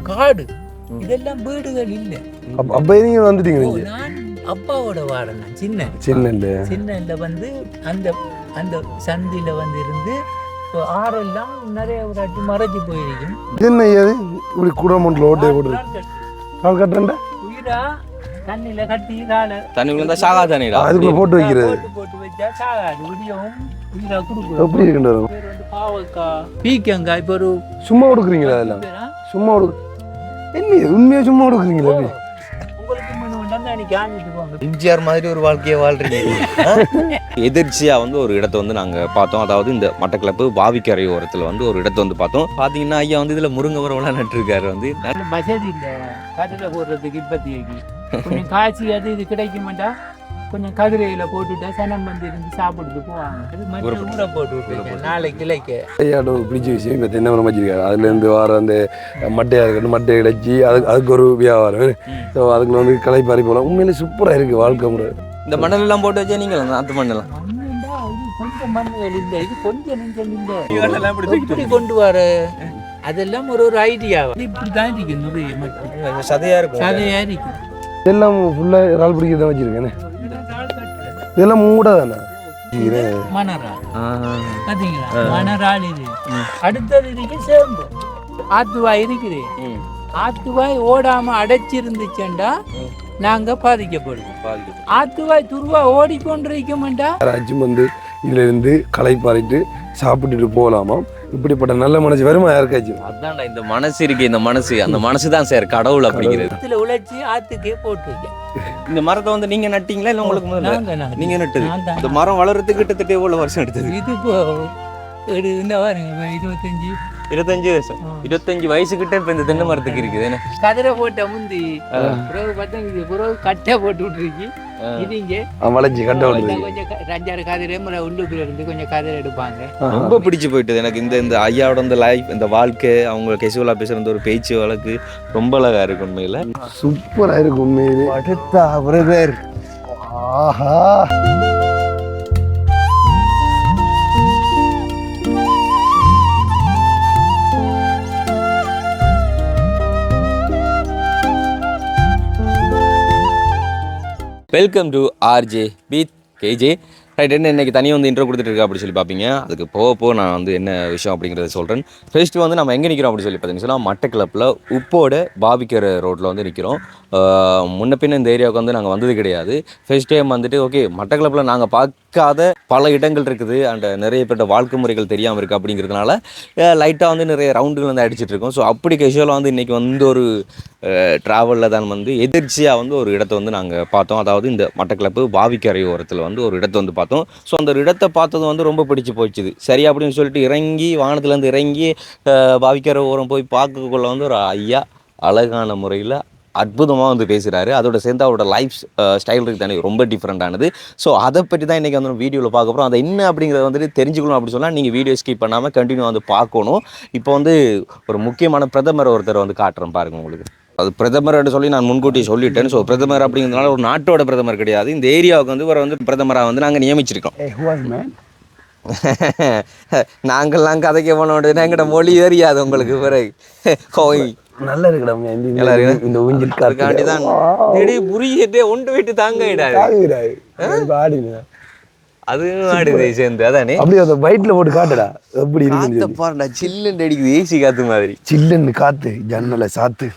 காடு, இதெல்லாம் வீடுகள் இல்லை. அப்ப நீங்க வந்துட்டீங்க? நான் அப்பாவோட வாடனை சின்ன வந்து அந்த அந்த சந்தில வந்து இருந்து ஆறெல்லாம் நிறைய வாட்டி மறைஞ்சு போயிருக்கும். என்ன இப்படி குடமண்டல ஓட்டை போட்டு உயிரா தண்ணியில கட்டி தண்ணி விழுந்தா சாகா தண்ணிடா அதுக்குள்ள போட்டு வைக்கிறது. போட்டு வச்சா சாகாது. விடியவும் உயிரா கொடுக்கும். எப்படி இருக்குன்றாரு பாவக்காய், பீக்கங்காய். இப்போ ஒரு சும்மா கொடுக்குறீங்களா? அதெல்லாம் சும்மா என்ன உண்மையா சும்மா கொடுக்குறீங்களா? எம்ஜிஆர் மாதிரி ஒரு வாழ்க்கையை வாழ்றீங்க. எதிர்ச்சியா வந்து ஒரு இடத்த வந்து நாங்க பார்த்தோம். அதாவது இந்த மட்டக்களப்பு பாவிக்கரை ஓரத்துல வந்து ஒரு இடத்த வந்து பார்த்தோம். பாத்தீங்கன்னா ஐயா வந்து இதுல முருங்கை மரம்லாம் நட்டுருக்காரு. வந்து வசதி இல்லை கதிரை போடுறதுக்கு. இப்போதைக்கு கொஞ்சம் காய்ச்சி அது இது கிடைக்குமாட்டா கொஞ்சம் கதிரையில போட்டுட்டா சனம் வந்து இருந்து சாப்பிட்டு போவாங்க. ஊற போட்டு விட்டுருக்கேன் நாளைக்கு கிளைக்க. ஐயாட்ட ஒரு பிடிச்ச விஷயம் இப்போ தென்னை மரம் வச்சிருக்காரு. அதுலேருந்து வர அந்த மட்டையாக இருக்கட்டும், மட்டையை இடைச்சி அதுக்கு ஒரு வியாபாரம். ஸோ அதுக்கு வந்து களை பாரி போகலாம். உண்மையிலே சூப்பராக இருக்குது வாழ்க்கை முறை. இந்த மணல் எல்லாம் போட்டு வச்சா நீங்கள் அந்த மண்ணெல்லாம் கொஞ்சம் மண்ணுகள் இல்லை, இது கொஞ்சம் நெஞ்சம் இல்லை. எப்படி கொண்டு வர அதெல்லாம் ஒரு ஐடியா. இப்படிதான் இருக்கு, சதையா இருக்கு. இதெல்லாம் ஃபுல்லாக இறால் பிடிக்க தான் வச்சிருக்கேன். இதெல்லாம் மூட தானே மணராள். பாத்தீங்களா மணராள். இது அடுத்தது இதுக்கு சேம்பு ஆத்துவாய் இருக்குது. ஆத்துவாய் ஓடாம அடைச்சிருந்துச்சேண்டா நாங்க பாதிக்கப்படுவோம். ஆத்துவாய் துருவா ஓடிக்கொண்டிருக்கோம்டா ராஜ்யம் வந்து இதுல இருந்து களை பாரிட்டு சாப்பிட்டுட்டு போகலாமா? இப்படிப்பட்ட நல்ல மனசு வருமா யாருக்காச்சும்? அதான்டா இந்த மனசு இருக்கு. இந்த மனசு அந்த மனசு தான் சார் கடவுள் அப்படிங்கிறது. இதுல உழைச்சி ஆத்துக்கே போட்டு வைக்க. இந்த மரத்தை வந்து நீங்க நட்டீங்களா இல்ல உங்களுக்கு முதல்ல நீங்க நட்டது? இந்த மரம் வளர்றதுக்கு கிட்டத்தட்ட எவ்வளவு வருஷம் எடுத்தது? இது இந்த பாருங்க 25 வருஷம். 25 வயசுக்கிட்ட இப்ப இந்த தென்னை மரத்துக்கு இருக்குது. கதிரை போட்ட முந்தி புறவு பார்த்தா புறவு கட்டை போட்டு விட்டுருக்கு. இது இங்க வளைஞ்சி கட்டை கொஞ்சம் 5-6 கதிரை முறை உள்ளுக்குள்ள இருந்து கொஞ்சம் கதிரை எடுப்பாங்க. ரொம்ப பிடிச்சு போயிட்டது எனக்கு இந்த ஐயாவோட இந்த லைஃப், இந்த வாழ்க்கை, அவங்க கேசுவலா பேசுற ஒரு பேச்சு வழக்கு ரொம்ப அழகா இருக்கு. உண்மையில சூப்பரா இருக்கு. உண்மையிலே அடுத்த பிரதர். ஆஹா welcome to RJ with KJ. Right, என்ன இன்றைக்கி தனியாக வந்து இன்ட்ரோ கொடுத்துட்டு இருக்கா அப்படி சொல்லி பார்ப்பீங்க. அதுக்கு போக நான் வந்து என்ன விஷயம் அப்படிங்கிறத சொல்கிறேன். ஃபர்ஸ்ட்டு வந்து நம்ம எங்கே நிற்கிறோம் அப்படி சொல்லி பார்த்தீங்கன்னா மட்டக்களப்பில் உப்போட பாவிக்கிற ரோட்டில் வந்து நிற்கிறோம். முன்ன பின்ன இந்த ஏரியாவுக்கு வந்து நாங்கள் வந்தது கிடையாது. ஃபர்ஸ்ட் டைம் வந்துட்டு ஓகே மட்டக்களப்பில் நாங்கள் பார்க்காத பல இடங்கள் இருக்குது அண்ட் நிறைய பேர்ட்ட வாழ்க்கை முறைகள் தெரியாமல் இருக்குது அப்படிங்கிறதுனால லைட்டாக வந்து நிறைய ரவுண்டுகள் வந்து அடிச்சிட்ருக்கோம். ஸோ அப்படி கேஷுவலாக வந்து இன்றைக்கி வந்து ஒரு ட்ராவலில் தான் வந்து எதிர்ச்சியாக வந்து ஒரு இடத்த வந்து நாங்கள் பார்த்தோம். அதாவது இந்த மட்டக்களப்பு பாவிக்கரை ஓரத்தில் வந்து ஒரு இடத்த வந்து பார்த்தோம். ஸோ அந்த ஒரு இடத்தை பார்த்தது வந்து ரொம்ப பிடிச்சி போயிடுச்சு. சரி அப்படின்னு சொல்லிட்டு இறங்கி வாகனத்துலேருந்து இறங்கி பாவிக்கரை ஓரம் போய் பார்க்கக்குள்ள வந்து ஒரு ஐயா அழகான முறையில் அற்புதமாக வந்து பேசுகிறாரு. அதோட சேர்ந்து அவரோட லைஃப் ஸ்டைல் இருக்குது தானே ரொம்ப டிஃப்ரெண்ட்டானது. ஸோ அதை பற்றி தான் இன்றைக்கி வந்து வீடியோவில் பார்க்க போகிறோம். அதை என்ன அப்படிங்கிறத வந்துட்டு தெரிஞ்சுக்கணும் அப்படின்னு சொன்னால் நீங்கள் வீடியோ ஸ்கிப் பண்ணாமல் கண்டினியூ வந்து பார்க்கணும். இப்போ வந்து ஒரு முக்கியமான பிரதமர் ஒருத்தர் வந்து காட்டுறேன் பாருங்கள் உங்களுக்கு. அது பிரதமர்னு சொல்லி நான் முன்கூட்டி சொல்லிட்டேன். ஸோ பிரதமர் அப்படிங்கிறதுனால ஒரு நாட்டோட பிரதமர் கிடையாது. இந்த ஏரியாவுக்கு வந்து இவரை வந்து பிரதமராக வந்து நாங்கள் நியமிச்சிருக்கோம். நாங்கள்லாம் கதைக்க போனோம்னா எங்கள்கிட்ட மொழி தெரியாது உங்களுக்கு பிறகு நல்லா இருக்குடாங்க. இந்த ஊஞ்சல் காண்டி தான் புரியுதே ஒன்று விட்டு தாங்க அதுவும் ஆடுது சேர்ந்து அதானே அப்படியே அந்த பைட்ல போட்டு காட்டுடா எப்படி இருக்கு பாருடா. சில்லுன்னு அடிக்குது ஏசி காத்து மாதிரி. சில்லுன்னு காத்து ஜன்னலை சாத்து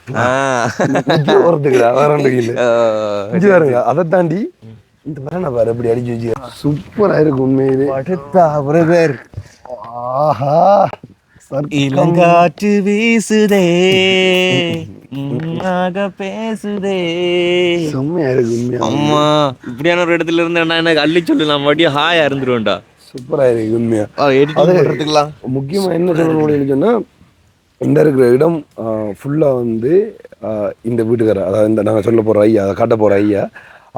அதை தாண்டி இந்த மரண பாரு எப்படி அடிச்சு வச்சு சூப்பரா இருக்கு. உண்மையிலே அடுத்த பிரதர். ஆஹா இளங்காற்று வீசுதே பேசுதே செம்மையா இருக்கு. உண்மையா அம்மா இப்படியான ஒரு இடத்துல இருந்தேன்னா எனக்கு அள்ளி சொல்லு, நான் மறுபடியும் ஹாயா இருந்துருவேன்டா. சூப்பரா இருக்கு. உண்மையா எடுத்துக்கலாம். முக்கியமா என்ன சொல்லணும்னு சொன்னா இந்த இருக்கிற இடம் ஃபுல்லா வந்து இந்த வீட்டுக்காரர், அதாவது இந்த நாங்கள் சொல்ல போற ஐயா, அதை காட்ட போற ஐயா,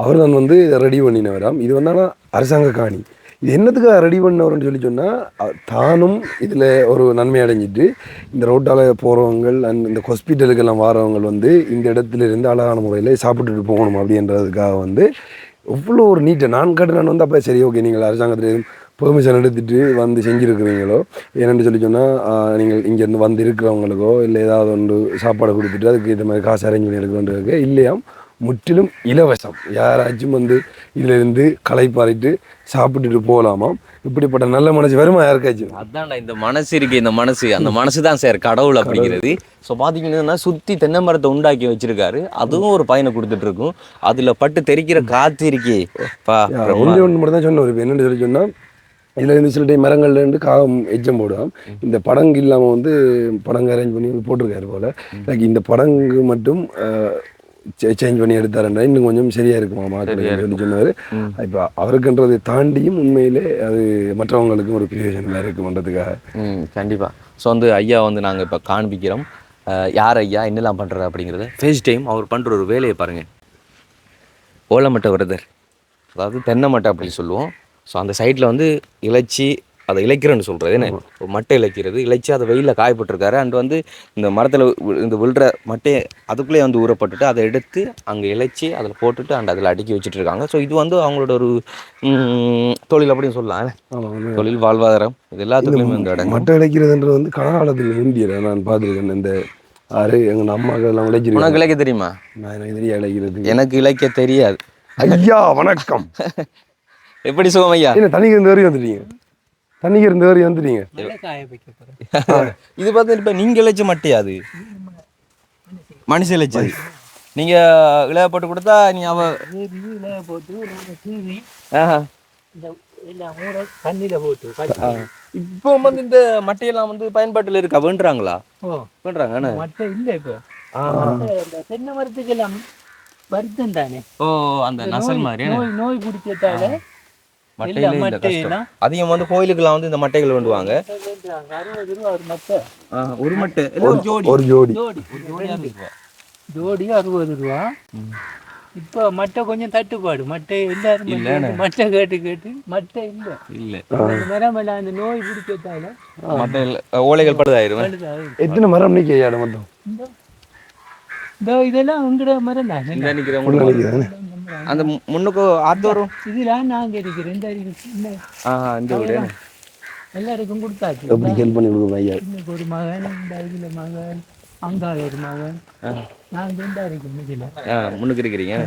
அவர் தான் வந்து இதை ரெடி பண்ணினவராம். இது வந்து அரசாங்க காணி. இது என்னத்துக்காக ரெடி பண்ணவர்னு சொல்லி சொன்னால் தானும் இதில் ஒரு நன்மை அடைஞ்சிட்டு இந்த ரோட்டால் போகிறவங்க அண்ட் இந்த ஹாஸ்பிட்டலுக்கெல்லாம் வரவங்க வந்து இந்த இடத்துல இருந்து அழகான முறையில் சாப்பிட்டுட்டு போகணும் அப்படின்றதுக்காக வந்து எவ்வளோ ஒரு நீட்டை நான் வந்து அப்போ சரி ஓகே நீங்கள் அரசாங்கத்தில் பெர்மிஷன் எடுத்துட்டு வந்து செஞ்சுருக்கிறீங்களோ என்னென்னு சொல்லி சொன்னால் நீங்கள் இங்கேருந்து வந்து இருக்கிறவங்களுக்கோ இல்லை ஏதாவது ஒன்று சாப்பாடு கொடுத்துட்டு அதுக்கு இந்த மாதிரி காசு அரேஞ்ச் பண்ணி எடுக்க வேண்டியது இல்லையா முற்றிலும் இலவசம். யாராச்சும் வந்து இதிலிருந்து களைப்பாறிட்டு சாப்பிட்டுட்டு போகலாமாம். இப்படிப்பட்ட நல்ல மனசு வருமா யாருக்காச்சும்? அதான்டா இந்த மனசு இருக்கு, இந்த மனசு அந்த மனசு தான் சார் கடவுள் அப்படிங்கிறது. ஸோ பார்த்தீங்கன்னா சுற்றி தென்னை மரத்தை உண்டாக்கி வச்சிருக்காரு, அதுவும் ஒரு பயனை கொடுத்துட்டு இருக்கும். அதில் பட்டு தெரிக்கிற காற்று இருக்கே ஒன்று மட்டும் தான் சொன்ன ஒரு என்னென்னு சொல்லி சொன்னால் இதில் இருந்து சில டைம் மரங்கள்லேருந்து காகம் எச்சம் போடுவோம். இந்த படங்கு இல்லாமல் வந்து படங்கு அரேஞ்ச் பண்ணி போட்டிருக்காரு போல். எனக்கு இந்த படங்கு மட்டும் சேஞ்ச் பண்ணி எடுத்தாருன்றா இன்னும் கொஞ்சம் சரியா இருக்குமா சொல்லி சொன்னார். இப்போ அவருக்குன்றதை தாண்டியும் உண்மையிலே அது மற்றவங்களுக்கும் ஒரு பிரயோஜனமாக இருக்குன்றதுக்காக. கண்டிப்பாக. ஸோ வந்து ஐயா வந்து நாங்கள் இப்போ காண்பிக்கிறோம் யார் ஐயா என்னெல்லாம் பண்ணுறாரு அப்படிங்கிறது. ஃபர்ஸ்ட் டைம் அவர் பண்ணுற ஒரு வேலையை பாருங்கள். ஓலமட்டை விரதர், அதாவது தென்னை மட்டை அப்படின்னு சொல்லுவோம். ஸோ அந்த சைடில் வந்து இலைச்சி அதை இழைக்கிறேன்னு சொல்கிறது என்ன, மட்டை இழைக்கிறது, இழைச்சி அதை வெயிலில் காயப்பட்டிருக்காரு. அண்ட் வந்து இந்த மரத்தில் இந்த விழுற மட்டையை அதுக்குள்ளேயே வந்து ஊறப்பட்டுட்டு அதை எடுத்து அங்கே இழைச்சி அதில் போட்டுட்டு அண்ட் அதில் அடுக்கி வச்சுட்டு இருக்காங்க. ஸோ இது வந்து அவங்களோட ஒரு தொழில் அப்படின்னு சொல்லலாம். தொழில் வாழ்வாதாரம் இது எல்லாத்துக்குமே இந்த இடம். மட்டை இழைக்கிறதுன்றது வந்து காலத்தில் இந்தியர் நான் பார்த்துருக்கேன். இந்த எங்கள் அம்மாவுக்கு எல்லாம் இழைக்கிறேன். உனக்கு இழைக்க தெரியுமா? நான் எனக்கு தெரியாது இழைக்கிறது. எனக்கு இழைக்க தெரியாது. ஐயா வணக்கம். எப்படி சுகம் ஐயா? என்ன தண்ணிக்கு இருந்து வரையும் வந்துட்டீங்க? தண்ணிக்கு இருந்து வரையும் வந்துட்டீங்க. இது பார்த்து இப்போ நீங்கள் இழைச்ச மட்டையா? அது மனுஷ இழைச்சது. நீங்கள் இளைய போட்டு கொடுத்தா நீ அவ இப்போ வந்து இந்த மட்டையெல்லாம் வந்து பயன்பாட்டில் இருக்கா? வேண்டுறாங்களா? வேண்டுறாங்க மட்டை இல்லை இப்போ. தென்னை மரத்துக்கு எல்லாம் வருத்தம் தானே. ஓ அந்த நசல் மாதிரி நோய் பிடிச்சதால அதிகம் வந்து கோயிலுக்கெல்லாம் வந்து இந்த மட்டைகள் வேண்டுவாங்க. 60 ரூபா ஒரு மட்டை. ஒரு மட்டை ஒரு ஜோடி ஜோடி 60 ரூபா. இப்போ மட்டை கொஞ்சம் தட்டுப்பாடு. மட்டை எல்லாரும் மட்டை கேட்டு மட்டை இல்லை. மரம் எல்லாம் அந்த நோய் பிடிச்சதால மட்டை ஓலைகள் பழுதாயிரும். எத்தனை மரம் நிற்க மட்டும் இதெல்லாம் உங்களோட மரம் தான். அந்த முன்னுக்கு ஆத்தோரும் இதெல்லாம் நாங்க இருக்கிறேன். இந்த வீடு எல்லாருக்கும் கொடுத்தாச்சு. எப்படி ஹெல்ப் பண்ணி கொடுங்க ஐயா? ஒரு மகன், இந்த இதுல மகன், அங்கால ஒரு மகன், நான் ரெண்டா இருக்கேன். முன்னுக்கு இருக்கிறீங்க.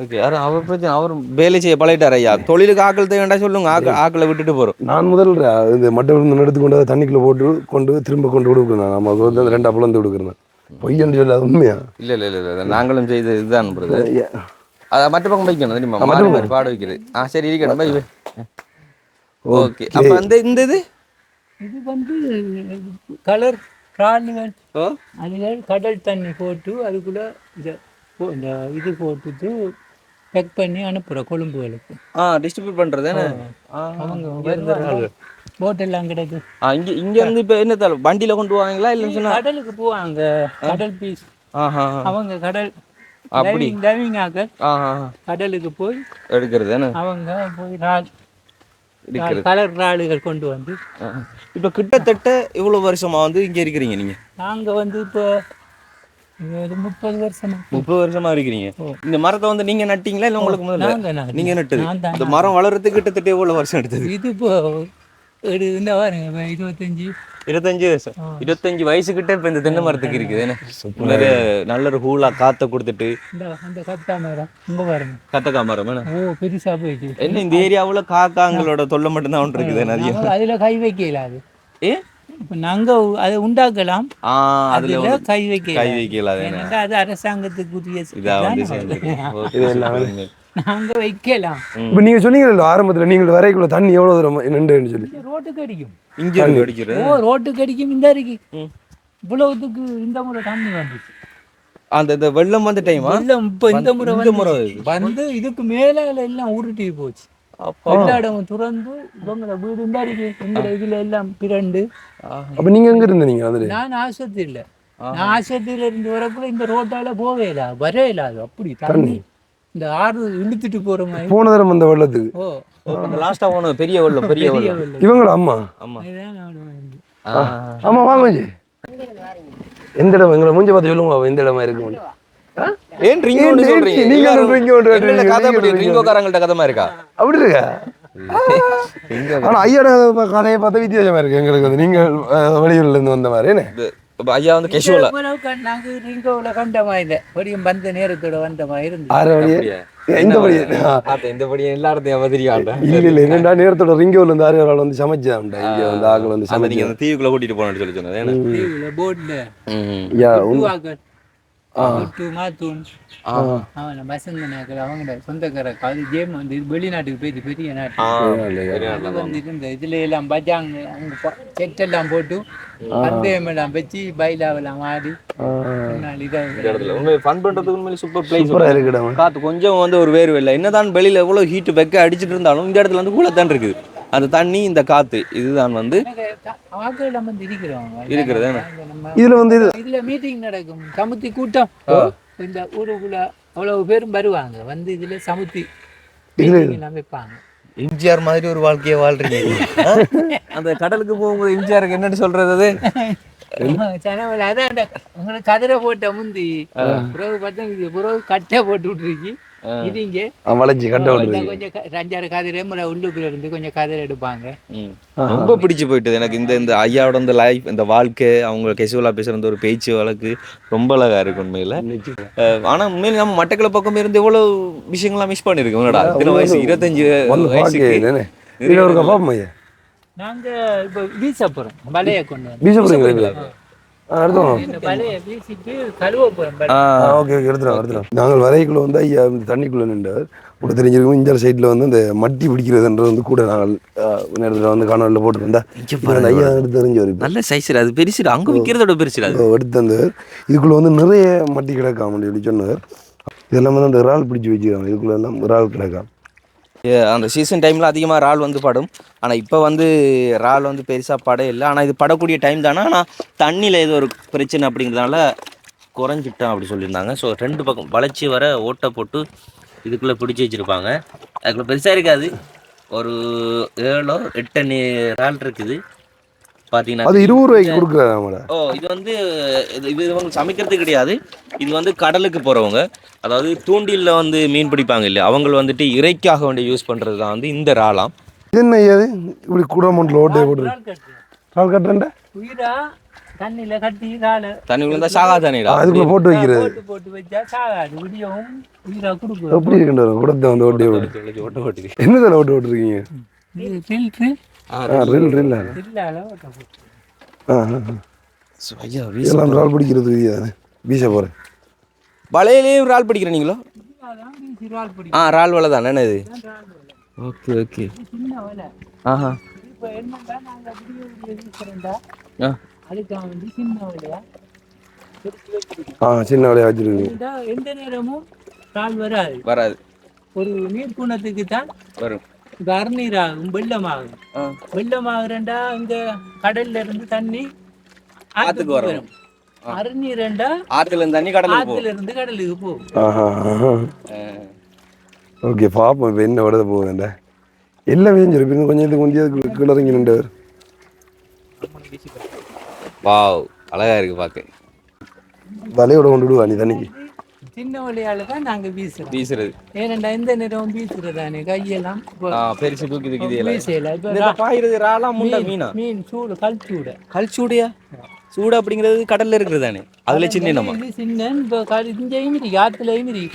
ஓகே. யாரும் அவர் பிரச்சனை, அவர் வேலை செய்ய பழகிட்டார் ஐயா. தொழிலுக்கு ஆக்கள் தேவைண்டா சொல்லுங்க, ஆக்களை விட்டுட்டு போறோம். நான் முதல் இந்த மட்டை விழுந்து எடுத்து கொண்டு அதை தண்ணிக்குள்ள போட்டு திரும்ப கொண்டு கொடுக்குறேன். நம்ம வந்து 2 அப்பளம் கொடுக்குறேன். பொய்யன்னு சொல்லி அது உண்மையா? இல்லை நாங்களும் செய்து இதுதான் அதை மற்ற பக்கம் வைக்கணும் தெரியுமா? மாதிரி பாட வைக்கிறது. சரி இருக்கணும் பை. ஓகே. அப்போ அந்த இந்த இது வந்து கலர் ராணுவன் அதுகள் கடல் தண்ணி போட்டு அதுக்குள்ள இந்த இது போட்டுட்டு பேக் பண்ணி அனுப்புகிறோம் கொழும்புகளுக்கு. டிஸ்ட்ரிபியூட் பண்ணுறது அவங்க போட்டெல்லாம் கிடைக்கும். இங்கே வந்து இப்போ என்ன வண்டியில் கொண்டு போவாங்களா இல்லைன்னு சொன்னால் கடலுக்கு போவாங்க. கடல் பீஸ் அவங்க கடல் அப்படி கடலுக்கு போய் எடுக்கிறது அவங்க போய் கலர் ராடுகள் கொண்டு வந்து. இப்போ கிட்டத்தட்ட இவ்வளோ வருஷமா வந்து இங்கே இருக்கிறீங்க நீங்க? நாங்க வந்து இப்போ 30 வருஷமா இருக்கிறீங்க. இந்த மரத்தை வந்து நீங்க நட்டீங்களா இல்லை உங்களுக்கு முதல்ல நீங்க நட்டது? இந்த மரம் வளர்றதுக்கு கிட்டத்தட்ட எவ்வளவு வருஷம் எடுத்தது? இது இப்போ இந்த பாருங்க 25 வயசுக்கிட்ட இப்ப இந்த தென்னை மரத்துக்கு இருக்குது. நல்ல ஒரு ஹூலா காத்த கொடுத்துட்டு அந்த கத்தா மரம் இங்க பாருங்க. கத்தக்கா மரம் பெருசா போயிடுச்சு. என்ன இந்த ஏரியாவுல காக்காங்களோட தொல்லை மட்டும்தான் ஒன்று இருக்குது நிறைய. அதுல கை வைக்கல. அது இப்ப நாங்க அதை உண்டாக்கலாம். அதுல கை வைக்கல. அது அரசாங்கத்துக்குரிய நாங்க வைக்கலாம். இப்ப நீங்க சொன்னீங்க ஆரம்பத்துல நீங்கள் வரைக்குள்ள தண்ணி எவ்வளவு தூரம் நின்று சொல்லி ரோட்டுக்கு அடிக்கும். இங்க அடிக்கிறது ரோட்டுக்கு அடிக்கும். இந்த இருக்கு இவ்வளவுக்கு இந்த முறை தண்ணி வந்துச்சு. அந்த வெள்ளம் வந்த டைம் இப்ப இந்த முறை வந்து இதுக்கு மேல எல்லாம் உருட்டி போச்சு. எல்லா இடமும் துறந்து இவங்கள வீடு இந்த இருக்கு. எங்களை இதுல எல்லாம் பிறண்டு. அப்ப நீங்க எங்க இருந்தீங்க? நான் ஆஸ்பத்திரியில. நான் ஆஸ்பத்திரியில இருந்து வரக்குள்ள இந்த ரோட்டால போவே இல்ல, வரவே இல்லாது. அப்படி தண்ணி இந்த ஆறு இழுத்துட்டு போற மாதிரி போன தரம் அந்த வெள்ளத்துக்கு. லாஸ்டா போன பெரிய வெள்ளம். இவங்கள அம்மா ஆமா வாங்க எந்த இடம் எங்களை மூஞ்ச பார்த்து சொல்லுங்க. எந்த இடமா இருக்கு? ஏன் ரிங்கோன்னு சொல்றீங்க? நீங்க ரிங்கோக்காரங்கள்ட்ட கதமா இருக்கா? அப்படி இருக்கா? ஆனா ஐயோட கதையை பார்த்தா வித்தியாசமா இருக்கு எங்களுக்கு வந்து நீங்க வெளியூர்ல இருந்து வந்த மாதிரி என்ன ஐயா வந்து கேஷுவலா நாங்க ரிங்கோவில் கண்ட மாதிரி படியும் வந்த நேரத்தோட வந்த மாதிரி இருந்து ஆறு வழியே இந்த வழியே இந்த படியே எல்லா இடத்தையும் அவதிரியாண்டா இல்ல என்னடா நேரத்தோட ரிங்கோவில் இருந்து ஆறு ஆள் வந்து சமைச்சாண்டா இங்க வந்து ஆக்கள் வந்து அந்த நீங்க அந்த தீவுக்குள்ள கூட்டிட்டு போனேன்னு சொல்லி சொன்னது போட்ல அவன் வசந்தனாக்கள் அவங்க சொந்தக்கார அது கேம் வந்து வெளிநாட்டுக்கு போயிட்டு பெரிய நாட்டு வந்து இருந்த இதுல எல்லாம் பஜாங்க அங்க செட் எல்லாம் போட்டு பந்தயம் எல்லாம் வச்சு பைலாவெல்லாம் ஆடி ஃபன் பண்றதுக்கு உண்மையிலே சூப்பர் பிளேஸ். காத்து கொஞ்சம் வந்து ஒரு வேர்வை இல்லை, என்னதான் வெளியில எவ்வளவு ஹீட் வெக்க அடிச்சிட்டு இருந்தாலும் இந்த இடத்துல வந்து கூலத்தான் இருக்குது. அந்த தண்ணி இந்த காத்து இதுதான் வந்து இருக்கிறது. இதுல வந்து இதுல மீட்டிங் நடக்கும், சமுத்தி கூட்டம். இந்த ஊருக்குள்ள அவ்வளவு பேரும் வருவாங்க, வந்து இதுல சமுத்தி வைப்பாங்க. எம்ஜிஆர் மாதிரி ஒரு வாழ்க்கையை வாழ்றீங்க. அந்த கடலுக்கு போகும்போது எம்ஜிஆருக்கு என்னன்னு சொல்றது? அதான் உங்களுக்கு கதிரை போட்ட முந்தி புறவு பார்த்தா புறவு கட்டை போட்டு விட்டுருக்கு. இது இங்க கொஞ்சம் 5-6 கதிரை உள்ளுக்குள்ள இருந்து கொஞ்சம் கதிரை எடுப்பாங்க. ரொம்ப பிடிச்சு போயிட்டது எனக்கு இந்த ஐயாவோட இந்த லைஃப், இந்த வாழ்க்கை, அவங்க கேசுவலா பேசுற ஒரு பேச்சு வழக்கு ரொம்ப அழகா இருக்கு உண்மையில. ஆனா உண்மையில நம்ம மட்டக்கள பக்கம் இருந்து எவ்வளவு விஷயங்கள்லாம் மிஸ் பண்ணிருக்கோம். இத்தனை வயசு 25 வயசுக்கு நாங்க இப்ப வீச போறோம், வலைய கொண்டு நாங்கள் வரைக்குள்ள வந்து ஐயா தண்ணிக்குள்ள நின்றார் கூட தெரிஞ்சிருக்கோம். இந்த சைட்ல வந்து இந்த மட்டி பிடிக்கிறதுன்றது வந்து கூட நாங்கள் நேரத்தில் வந்து காணொலியில் போட்டுருந்தா ஐயா எடுத்து தெரிஞ்சவர் நல்ல சைஸ், அது பெருசு, அங்க விற்கிறதோட பெருசு எடுத்து வந்தவர். இதுக்குள்ள வந்து நிறைய மட்டி கிடக்காம சொல்லி சொன்னவர். இதெல்லாம் வந்து அந்த இறால் பிடிச்சி வச்சுக்கிறாங்க, இதுக்குள்ள எல்லாம் இறால் கிடக்காம. அந்த சீசன் டைமில் அதிகமாக இறால் வந்து படும். ஆனால் இப்போ வந்து இறால் வந்து பெருசாக படம் இல்லை. ஆனால் இது படக்கூடிய டைம் தானே. ஆனால் தண்ணியில் ஏதோ ஒரு பிரச்சனை அப்படிங்கிறதுனால குறைஞ்சிட்டோம் அப்படி சொல்லியிருந்தாங்க. ஸோ 2 பக்கம் வளைச்சி வர ஓட்டை போட்டு இதுக்குள்ளே பிடிச்சி வச்சுருப்பாங்க. அதுக்குள்ளே பெருசாக இருக்காது, ஒரு 7-8 இறால் இருக்குது பார்த்தீங்கன்னா. அது 20 ரூபாய்க்கு கொடுக்குறாங்க. இது வந்து இது இவங்க சமைக்கிறது கிடையாது, இது வந்து கடலுக்கு போகிறவங்க, அதாவது தூண்டிலில் வந்து மீன் பிடிப்பாங்க இல்லையா, அவங்க வந்துட்டு இறைக்காக வேண்டிய யூஸ் பண்ணுறது தான் வந்து இந்த இறாலாம். இது என்ன ஐயாது இப்படி குடமண்டில் ஓட்டை போட்டு இறால் கட்டுறேன்டா தண்ணியில கட்டி தண்ணி விழுந்தா சாகா தண்ணிடா, அதுக்குள்ள போட்டு வைக்கிறது. போட்டு வச்சா சாகாது, விடியவும் உயிரா கொடுக்கும். எப்படி இருக்குன்ற குடத்தை வந்து ஓட்டி ஓட்டு என்னதில் ஓட்டு ஓட்டுருக்கீங்க? இறால் பிடிக்கிறது வீச போறேன். வலையிலேயும் இறால் பிடிக்கிற நீங்களோ? இறால் வலை தானே இது? Okay okay. ஆஹா சின்ன வலையா வச்சிருக்கு. எந்த நேரமும் இறால் வராது வராது, ஒரு நீர்க்குணத்துக்கு தான் வரும். இப்ப அறுநீர் ஆகும், வெள்ளமாகும். வெள்ளமாகறண்டா இந்த கடல்ல இருந்து தண்ணி ஆத்துக்கு வரும். அறுநீரண்டா ஆத்துல இருந்து தண்ணி ஆத்துல இருந்து கடலுக்கு போகும். ஓகே, பாப்போம் இப்ப என்ன விட போகுதுண்டா. எல்லாம் வேஞ்சிருப்பீங்க கொஞ்சம் இது கொஞ்சம் கிளறங்கி நின்றவர். வாவ், அழகா இருக்கு பார்க்க. வலையோட கொண்டு விடுவா நீ தண்ணிக்கு. சின்ன வழியால தான் நாங்க வீசுறது. ஏனண்டா இந்த நேரம் வீசுறதானே கையெல்லாம் பெருசு தூக்கி மீன் சூடு கல் சூடையா? சூடு அப்படிங்கிறது கடல்ல இருக்கிறது தானே, அதுல சின்ன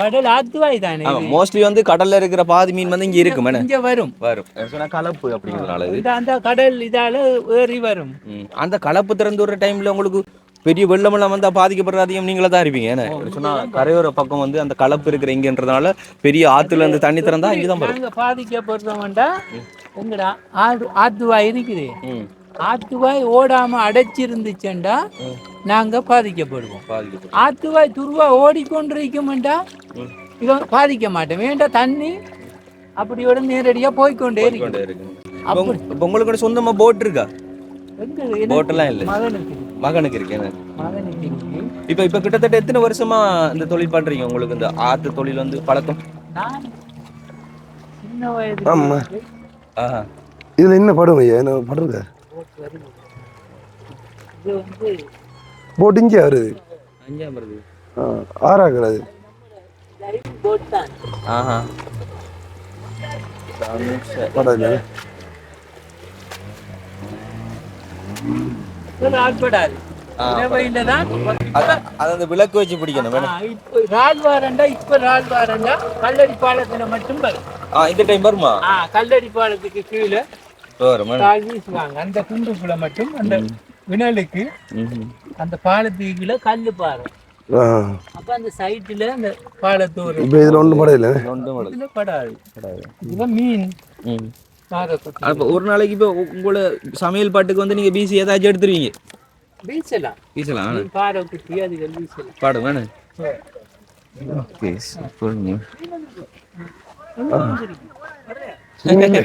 கடல் ஆத்துவாய் தானே. மோஸ்ட்லி வந்து கடல்ல இருக்கிற பாதி மீன் வந்து இங்க இருக்கும், இங்க வரும் கலப்பு அப்படிங்கிறதுனால அந்த கடல் இதால ஏறி வரும். அந்த கலப்பு திறந்து விடுற டைம்ல உங்களுக்கு பெரிய வெள்ளமெல்லாம் வந்து பாதிக்கப்படுற அதிகம் நீங்களே தான் இருப்பீங்க. ஏன்னா சொன்னா கரையோர பக்கம் வந்து அந்த கலப்பு இருக்கிற இங்கன்றதுனால பெரிய ஆத்துல இருந்து தண்ணி திறந்தா இங்கதான் வரும். பாதிக்கப்படுறவன்டா எங்கடா ஆத்துவாய் இருக்குது, ஆத்துவாய் ஓடாம அடைச்சிருந்துச்சேன்டா நாங்க பாதிக்கப்படுவோம். ஆத்துவாய் துருவா ஓடிக்கொண்டிருக்கும்டா இவன் பாதிக்க மாட்டோம். வேண்டா தண்ணி அப்படியோட நேரடியா போய்கொண்டே இருக்கு. உங்களுக்கு சொந்தமா போட் இருக்கா? போட்டெல்லாம் இல்ல, மகனுக்கு இருக்கு. இப்ப கிட்டத்தட்ட எத்தனை வருஷமா இந்த தொழில் பண்றீங்க? உங்களுக்கு இந்த ஆத்து தொழில் வந்து பழக்கம்? ஆமா. இதுல என்ன படம் ஐயா? என்ன படுறது? போட் இங்கே வருது, 5ஆம் வருது, 6ஆகிறது. படம் ஆட்படாது இளவையில தான் அது அந்த விளக்கு வச்சு பிடிக்கணும் இப்போ ரால் வாரண்டா இப்ப ரால் வாரண்டா கல்லடி பாலத்துல மட்டும் வரும். இந்த டைம் வருமா கல்லடி பாலத்துக்கு கீழே வரும் கால் வீசுவாங்க அந்த குண்டுக்குள்ள மட்டும் அந்த வினலுக்கு அந்த பாலத்துக்கு கீழே கல்லு பாரு அப்ப அந்த சைட்டுல அந்த பாலத்தோர் இப்போ இதில் ஒன்றும் படம் இல்லை இதுல படாது இதுதான் மீன் பாரக்குட்டி அப்போ ஒரு நாளைக்கு இப்போ உங்களோட சமையல் பாட்டுக்கு வந்து நீங்க பிசி ஏதாச்சும் எடுத்துருவீங்க வீசலாம் வீசலாம் பாரக்குட்டி அதுகள் வீசலாம் பாடு வேணும் ஓகே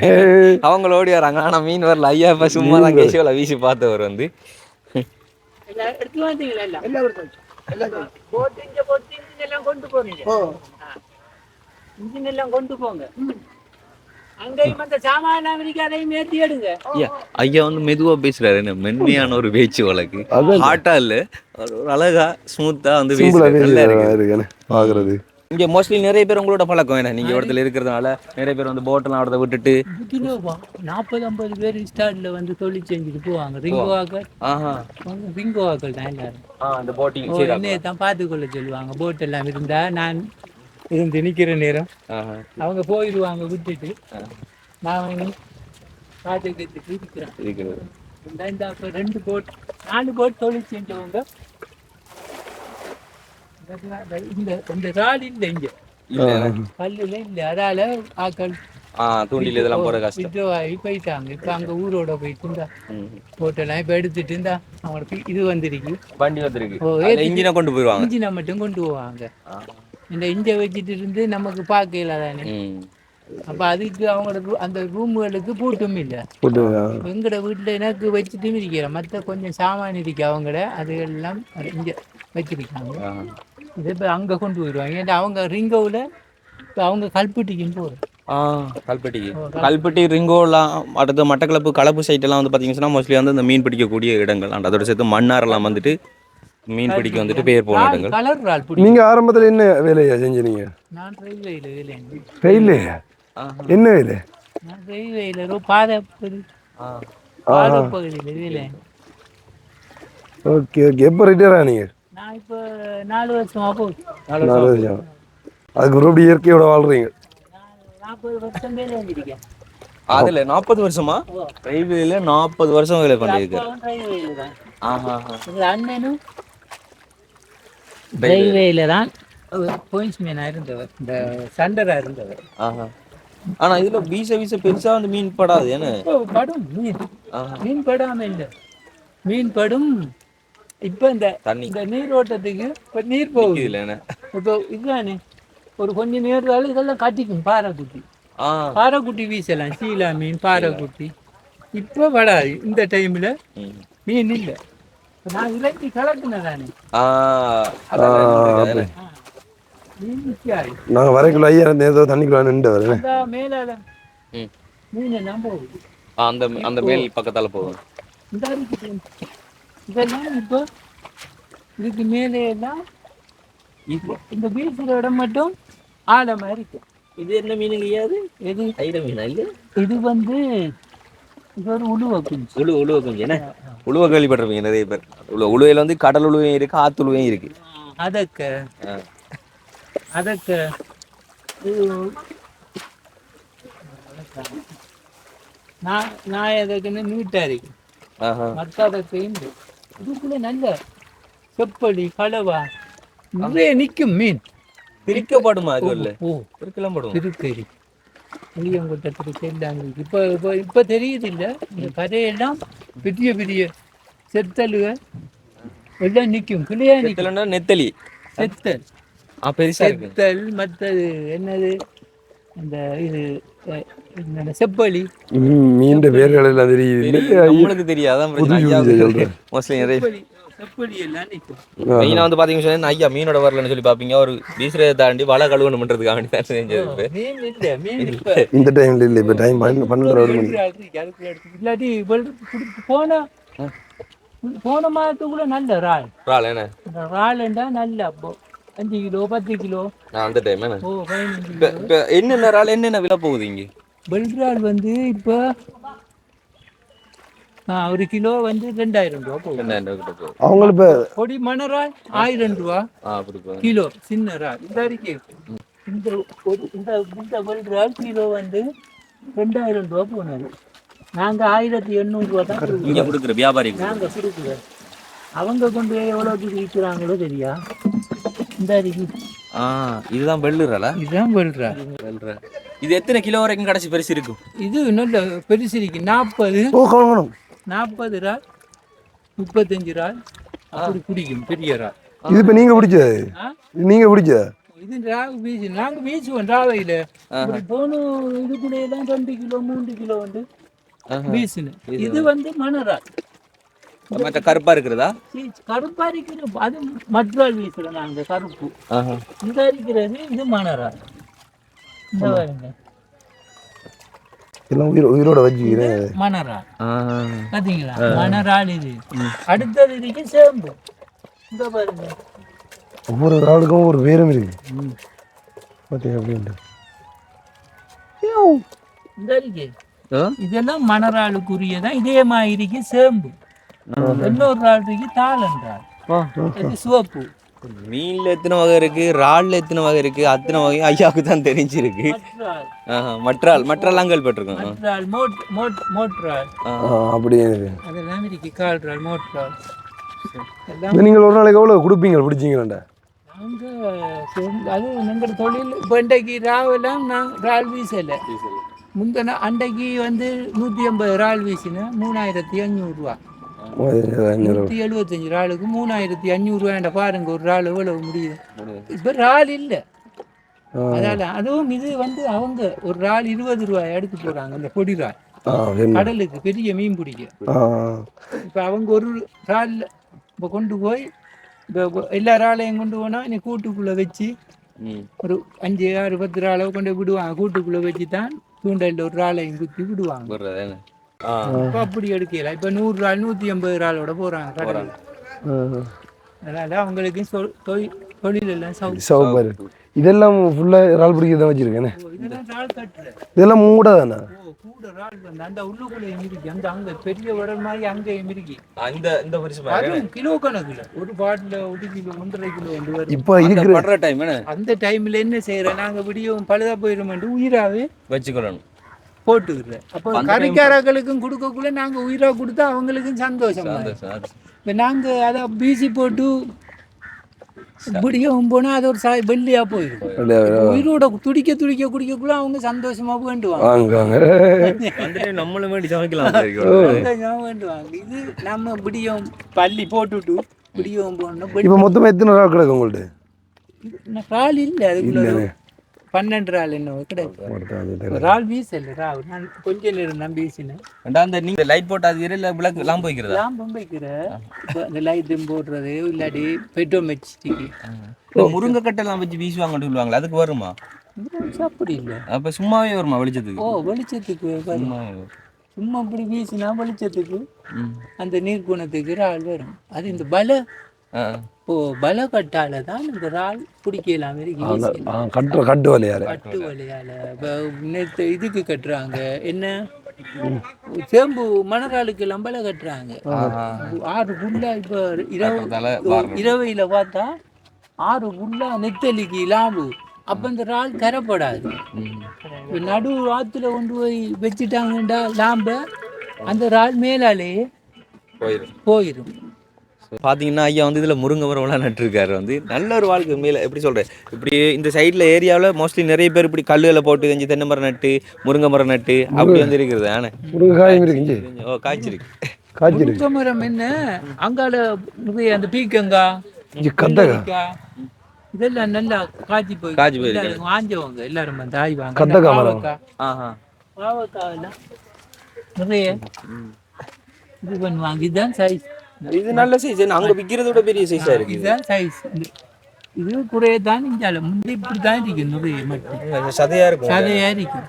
அவங்க ஓடி வராங்க ஆனா மீன் வரல ஐயா இப்ப சும்மா தான் கேஷுவலா வீசி பார்த்தவர் வந்து எடுத்து வந்தீங்களா எல்லாம் போட்டு இன்ஜின் எல்லாம் கொண்டு போறீங்க இன்ஜின் எல்லாம் கொண்டு போங்க அங்கேயும் அந்த சாமான அதையும் ஏற்றி எடுங்க ஐயா வந்து மெதுவா பேசுறாரு என்ன மென்மையான ஒரு பேச்சு வழக்கு ஹாட்டா இல்ல ஒரு அழகா ஸ்மூத்தா வந்து பேசுறாரு பாக்குறது இங்க மோஸ்ட்லி நிறைய பேர் உங்களோட பழக்கம் என்ன நீங்க இடத்துல இருக்கிறதுனால நிறைய பேர் வந்து போட்டெல்லாம் இடத்த விட்டுட்டு 40-50 பேர் ஸ்டார்ட்ல வந்து தொழில் செஞ்சுட்டு போவாங்க ரிங்கோவாக்கள் தான் எல்லாரும் அந்த போட்டிங் என்னைய தான் பார்த்துக்கொள்ள சொல்லுவாங்க போட் எல்லாம் இருந்தா நான் இருந்து நிக்கிற நேரம் அவங்க போயிடுவாங்க விட்டுட்டு நான் பார்த்துக்கிறதுக்கு இருக்கிறேன் இந்த 4 போட் தொழில் செஞ்சவங்க இந்த ரால் இல்ல இங்க கல்லுல இல்ல அதால ஆக்கள் தூண்டில இதெல்லாம் போற கஷ்டம் போயிட்டாங்க இப்ப அங்க ஊரோட போயிட்டு இருந்தா போட்டெல்லாம் இப்ப எடுத்துட்டு இருந்தா அவங்களுக்கு இது வந்திருக்கு வண்டி வந்திருக்கு இன்ஜினை கொண்டு போயிடுவாங்க இன்ஜினை மட்டும் கொண்டு போவாங்க இந்த இஞ்ச வச்சுட்டு இருந்து நமக்கு பார்க்கல தானே அப்ப அதுக்கு அவங்களோட அந்த ரூம்களுக்கு பூட்டும் இல்ல எங்கட வீட்டுல எனக்கு வச்சுட்டும் இருக்கிறேன் மத்த கொஞ்சம் சாமான் இருக்கு அவங்கள அது எல்லாம் இங்க வச்சிருக்காங்க இது இப்ப அங்க கொண்டு போயிடுவாங்க ஏன்னா அவங்க ரிங்கோவில் இப்போ அவங்க கல்பட்டிக்கும் போகிறோம் கல்பட்டி ரிங்கோலாம் அடுத்த மட்டக்களப்பு கலப்பு சைட்டெல்லாம் வந்து பார்த்தீங்கன்னா மோஸ்ட்லி வந்து அந்த மீன் பிடிக்கக்கூடிய இடங்கள் அண்ட் அதோட சேர்த்து மன்னாரெல்லாம் வந்துட்டு மீன் பிடிக்க வந்துட்டு பேர் போன இடங்கள் கலர் ரால் நீங்க ஆரம்பத்துல என்ன வேலையா செஞ்சீங்க நான் ரயில்வேல வேலை ரயில்வேயா என்ன வேலை நான் ரயில்வேல பாதப்பகுதியில் வேலை ஓகே ஓகே எப்போ ரிட்டையர் ஆனீங்க நான் இப்போ 4 வருஷமா போகுது 4 வருஷம் அதுக்கு ஒரு இயற்கையோட வாழ்றீங்க 40 வருஷம் வேலை செஞ்சிருக்கேன் அதுல 40 வருஷமா ரயில்வேல 40 வருஷம் வேலை பண்ணிருக்கேன் ரயில்வேல தான் அண்ணனும் ரயில்வேல தான் போயின்ஸ்மேனா இருந்தவர் இந்த சண்டரா இருந்தவர் ஆனா இதுல வீச பெருசா வந்து மீன் படாது ஏன்னா படும் மீன் படாம இல்லை மீன் படும் இப்ப இந்த நீரோட்டத்துக்கு இப்ப நீர் போகுது இப்போ இதுதானே ஒரு கொஞ்சம் நேரம் இதெல்லாம் கட்டிக்கும் பாறைக்குட்டி வீசலாம் சீலா மீன் பாறைக்குட்டி இப்ப வராது இந்த டைம்ல மீன் இல்ல நான் இலக்கி கலக்குனேன் தானே நாங்க வரைக்குள்ள ஐயா ஏதோ தண்ணிக்குள்ள நின்று வரேன் மேலால மீன் எல்லாம் போகுது அந்த மேல் பக்கத்தால போகும் இதெல்லாம் இப்போ இதுக்கு மேலே எல்லாம் இந்த வீசுற இடம் மட்டும் ஆழமா இருக்கு இது என்ன மீன் இல்லையாது எது ஐட மீனா இல்ல இது வந்து இது ஒரு உழுவ குஞ்சு என்ன உழுவ கேள்விப்பட்டிருப்பீங்க நிறைய பேர் உழுவையில வந்து கடல் உழுவையும் இருக்கு ஆத்து உழுவையும் இருக்கு அதற்கு நான் எதுக்குன்னு நீட்டா இருக்கு மத்தாதத்தையும் இதுக்குள்ள நல்ல செப்படி கலவா நிறைய நிற்கும் மீன் பிரிக்கப்படுமா அது பிரிக்கலாம் படும் திருக்கறி புளியங்கொட்டை திருக்கறி எல்லாம் இருக்கு இப்போ தெரியுது இல்லை இந்த கரையெல்லாம் பெரிய பெரிய செத்தலுக எல்லாம் நிற்கும் பிள்ளையா நிற்கும் நெத்தலி செத்தல் செத்தல் மற்றது என்னது அந்த இது செப்பலி மீன் பேர்கள் எல்லாம் தெரியுது நம்மளுக்கு தெரியாதான் மோஸ்ட்லி நிறைய மெயினா வந்து பாத்தீங்கன்னா ஐயா மீனோட வரலன்னு சொல்லி பாப்பீங்க ஒரு வீசுறதை தாண்டி வலை கழுவணும்ன்றதுக்காக வேண்டி தான் செஞ்சது இந்த டைம்ல இல்ல இப்ப டைம் 12 இல்லாட்டி போன மாதத்துக்குள்ள நல்ல ரால் என்ன ரால்ண்டா நல்ல 5 கிலோ 10 கிலோ அந்த டைம் என்னென்ன ரால் என்னென்ன விலை போகுது இங்க வெள்ளால் வந்து இப்போ ஒரு கிலோ வந்து 2000 ரூபா போகும். 2000 கிட்ட போகுது. அவங்களுக்கு இப்போ பொடி மணரால் 1000 ரூபா அப்படி போகுது. கிலோ. சின்ன இறால் இந்த இருக்கு. இந்த இந்த வெள்ளால் கிலோ வந்து 2000 ரூபா போனது. நாங்கள் 1800 ரூபா தான் இங்கே கொடுக்குற வியாபாரிகள் நாங்கள் கொடுக்குறோம். அவங்க கொண்டு போய் எவ்வளோக்கு விற்கிறாங்களோ தெரியா. இந்த இருக்கு. இதுதான் வெள்ளுறா. இதுதான் வெள்ளுறா. இது எத்தனை கிலோ வரைக்கும் கடைசி பெருசு இருக்கும்? இது நல்ல பெருசு இருக்கு. 40 இறால் 35 இறால் அப்படி பிடிக்கும் பெரிய இறால். இது இப்போ நீங்கள் பிடிச்சது? நீங்கள் பிடிச்சதா? இது ராவு வீசி நாங்கள் வீசுவோம் ராவையில். இப்படி போகணும். இது கூட எல்லாம் 2 கிலோ 3 கிலோ வந்து வீசுன்னு. இது வந்து மணரால். மற்ற கருப்பா இருக்கிறதா? கருப்பா இருக்கிற அது மற்றால் வீசுற நாங்கள் கருப்பு. இந்த இருக்கிறது இது மணரால். இந்த பாருங்க எல்லாம் உயிரோட வச்சுக்கிறேன். மணரால் பாத்தீங்களா? மணரால் இது. அடுத்தது இருக்கு சேம்பு. இந்த பாருங்க ஒவ்வொரு ஆளுக்கும் ஒரு வேறும் இருக்கு. பார்த்தீங்க அப்படின்ட்டு இந்த இருக்கு. இதெல்லாம் மணராளுக்குரியதான். இதே மாதிரிக்கு சேம்பு. இன்னொரு ரால் இருக்கு தாளன்றால். இது சிவப்பு. மீன்ல எத்தனை வகை இருக்கு, இறால்ல எத்தனை வகை இருக்கு, அத்தனை வகை ஐயாவுக்கு தான் தெரிஞ்சிருக்கு. மற்றால் கேள்விப்பட்டிருக்கோம். மற்றால் மோட்ரால் அப்படியே அதெல்லாம் இருக்கு. கால்ரால் மோட்ரால். நீங்கள் ஒரு நாளைக்கு எவ்வளோ கொடுப்பீங்க பிடிச்சிங்களாண்டா? நாங்கள் அது எங்கள் தொழில். இப்போ இன்றைக்கு ராவெல்லாம் நாங்கள் இறால் வீசலை. முந்தின அன்றைக்கு வந்து 150 இறால் வீசினேன். 3500 ரூபா. 175 இறாலுக்கு 3500 ரூபாய்ண்ட பாருங்க. ஒரு இறால் எவ்வளவு முடியுது. இப்போ இறால் இல்லை. அதனால அதுவும் இது வந்து அவங்க ஒரு இறால் 20 ரூபாய் எடுத்து போறாங்க. இந்த பொடி இறால் கடலுக்கு பெரிய மீன் பிடிக்க. இப்போ அவங்க ஒரு இறால் இப்போ கொண்டு போய் இப்போ எல்லா இறாலையும் கொண்டு போனால் நீ கூட்டுக்குள்ளே வச்சு ஒரு 5, 6, 10 இறாலை கொண்டு விடுவாங்க. கூட்டுக்குள்ளே வச்சு தான் தூண்டல் ஒரு இறாலையும் குத்தி விடுவாங்க. இப்போ அப்படி எடுக்கல. இப்போ 100 இறால் 150 இறாலோட போகிறாங்க கடல். அதனால அவங்களுக்கு தொழில் எல்லாம் சௌகர். இதெல்லாம் ஃபுல்லாக இறால் பிடிக்கிறத வச்சுருக்கேன். இதெல்லாம் இறால் கட்டுற இதெல்லாம் மூட தானே? கூட இறால் வந்து அந்த உள்ளுக்குள்ளேயும் இருக்கு. அந்த அங்கே பெரிய உடல் மாதிரி அங்கேயும் இருக்கு. கிலோ கணக்குல ஒரு பாட்டில் 1 கிலோ 1.5 கிலோ வந்து வரும். இப்போ இருக்கிற டைம் அந்த டைம்ல என்ன செய்யறோம் நாங்கள் விடியும் பழுதா போயிடுமென்று உயிராகவே வச்சுக்கொள்ளணும் போட்டுக்கிறேன். அப்போ கறிக்காரர்களுக்கும் கொடுக்கக்குள்ள நாங்கள் உயிராக கொடுத்தா அவங்களுக்கும் சந்தோஷம். இப்போ நாங்கள் அதை வீசி போட்டு பிடிக்கவும் போனால் அது ஒரு வெள்ளையா போயிடும். உயிரோட துடிக்க குடிக்கக்குள்ள அவங்க சந்தோஷமா வேண்டுவாங்க. நம்மளும் வேண்டி சமைக்கலாம் வேண்டுவாங்க. இது நம்ம பிடியும் பள்ளி போட்டுட்டு பிடிக்கவும் போனோம். இப்போ மொத்தமாக எத்தனை இறால் கிடக்கு உங்கள்ட்ட? இறால் இல்லை. அதுக்குள்ள 12 இறால் என்ன கிடையாது. இறால் வீசல. நான் கொஞ்ச நேரம் தான் வீசினேன். அந்த நீங்க லைட் போட்டாது இல்லை விளக்கு லாம்பு வைக்கிறதா? லாம்பு வைக்கிற இந்த லைட்டும் போடுறது இல்லாட்டி பெட்ரோமெச்சிக்கு முருங்கைக்கட்டெல்லாம் வச்சு வீசுவாங்கன்னு சொல்லுவாங்களே, அதுக்கு வருமா? அப்படி இல்லை. அப்போ சும்மாவே வருமா வெளிச்சத்துக்கு? வெளிச்சத்துக்கு சும்மா இப்படி வீசினா வெளிச்சத்துக்கு அந்த நீர்க்குணத்துக்கு இறால் வரும். அது இந்த பல கட்டால தான் இந்த இறால் பிடிக்கலாம். கட்டு வலையால நேற்று இதுக்கு கட்டுறாங்க. என்ன சேம்பு மணராளுக்கு எல்லாம் பல கட்டுறாங்க. 6 புல்லா. இப்போ இரவையில பார்த்தா 6 புல்லா நெத்தலிக்கு லாம்பு. அப்ப இந்த இறால் கரைப்படாது. நடு ஆத்துல கொண்டு போய் வச்சுட்டாங்கண்டா லாம்ப அந்த இறால் மேலாலேயே போயிடும். பார்த்தீங்கன்னா ஐயா வந்து இதில் முருங்கை மரம்லாம் நட்டுருக்காரு. வந்து நல்ல ஒரு வாழ்க்கை மேலே எப்படி சொல்கிறேன், இப்படி இந்த சைடில் ஏரியாவில் மோஸ்ட்லி நிறைய பேர் இப்படி கல்லுகளை போட்டு செஞ்சு தென்னை மரம் நட்டு முருங்கை மரம் நட்டு அப்படி வந்து இருக்கிறது. ஆனால் காய்ச்சிருக்கு மரம் என்ன அங்கால அந்த பீக்கங்கா இதெல்லாம் நல்லா காய்ச்சி போய் வாஞ்சவங்க எல்லாரும் வந்து ஆய்வாங்க. பாவக்காய் எல்லாம் நிறைய இது பண்ணுவாங்க. இதுதான் சைஸ். இது நல்ல சைஸ். அங்க விக்கிறத விட பெரிய சைஸா இருக்கு. இதுதான் சைஸ். இது குறைய தான் இஞ்சால முந்தி இப்படி தான் இருக்கு. நிறைய மட்டும் சதையா இருக்கும்.